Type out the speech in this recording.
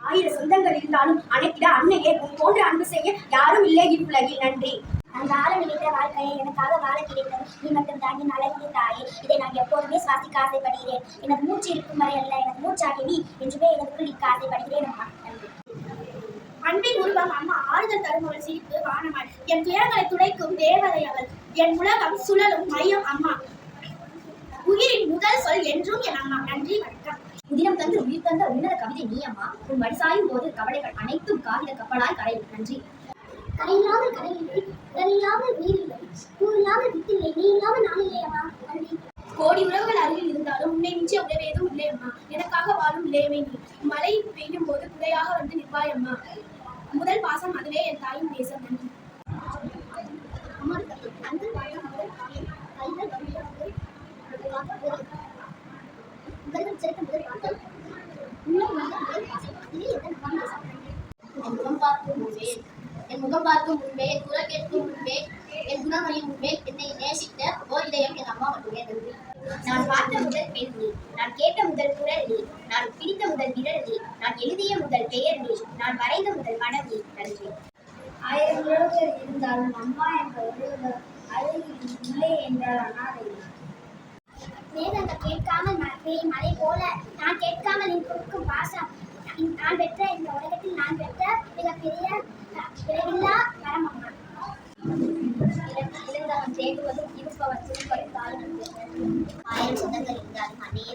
ஆயிரம் சொந்தங்கள் இருந்தாலும் அணைக்கிட அன்னையே உன் போன்ற அன்பு செய்ய யாரும் இல்லை இவ்வுலகில். நன்றி. நான் வாழ நினைத்த வாழ்க்கையை எனக்காக வாழ கிடைத்தது நீ மட்டும் தான் என் அழகிய தாயே. இதை நான் எப்போதுமே சுவாசிக்க ஆசைப்படுகிறேன். எனக்கு மூச்சு இருக்கும் வரை அல்ல, எனக்கு மூச்சாகி நீ என்றுமே எனக்குள் நிற்க ஆசைப்படுகிறேன் அம்மா. அன்பின் உருவம் அம்மா, ஆறுதல் தரும் அவள் சிரிப்பு வானமாள், என் துயரங்களை துடைக்கும் தேவதை அவள், என் உலகம் சுழலும் மையம் அம்மா, உயிரின் முதல் சொல் என்றும் என் அம்மா. நன்றி, வணக்கம். உதிரம் தந்து உயிர் தந்த உன்னத கவிதை நீ அம்மா. உன் வடிசாயும் போது கவலைகள் அனைத்தும் காகித கப்பலாய் கரையும். நன்றி. கரையில்லாமல் கடலில்லை, உடலில்லாமல் நீரில்லை, பூ இல்லாமல் வித்தில்லை, நீ இல்லாமல் நான் இல்லை அம்மா. நன்றி. கோடி உறவுகள் அருகில் இருந்தாலும் உன்னை மிஞ்சிய உறவு ஏதும் இல்லை அம்மா. எனக்காக வாழும் இளையமை நீ. மழை பெய்யும் போது குடையாக வந்து நிற்பாய் அம்மா. முதல் பாசம் அதுவே என் தாயின் தேசம். நன்றி. என் முகம் பார்க்கும் முன்பே, குரல் கேட்கும் முன்பே, என் குணமணியும் முன்பே என்னை நேசித்த ஓர் இதயம் என் அம்மா மட்டுமே. நன்றி. நான் பார்த்த முதல் பெண் நீ, நான் கேட்ட முதல் குரல் நீ, நான் பிடித்த முதல் விரல் நீ, நான் எழுதிய முதல் பெயர் நீ, நான் வரைந்த முதல் படம் நீ. நன்றி. ஆயிரம் உறவுகள் இருந்தாலும் அம்மா என்ற ஒரு அழகில் இல்லை என்றால் அனாதை. வேதங்கள் கேட்காமல் பெய்யும் மழை போல நான் கேட்காமல் நீ கொடுக்கும் பாசம் நான் பெற்ற இந்த உலகத்தில் நான் பெற்ற மிகப்பெரிய விரைவில்லா வரம் அம்மா. இழந்தவன் தேடுவதும் இருப்பவன் திருப்பதும் தாய். 1000 சொந்தங்கள் இருந்தாலும் அன்னையே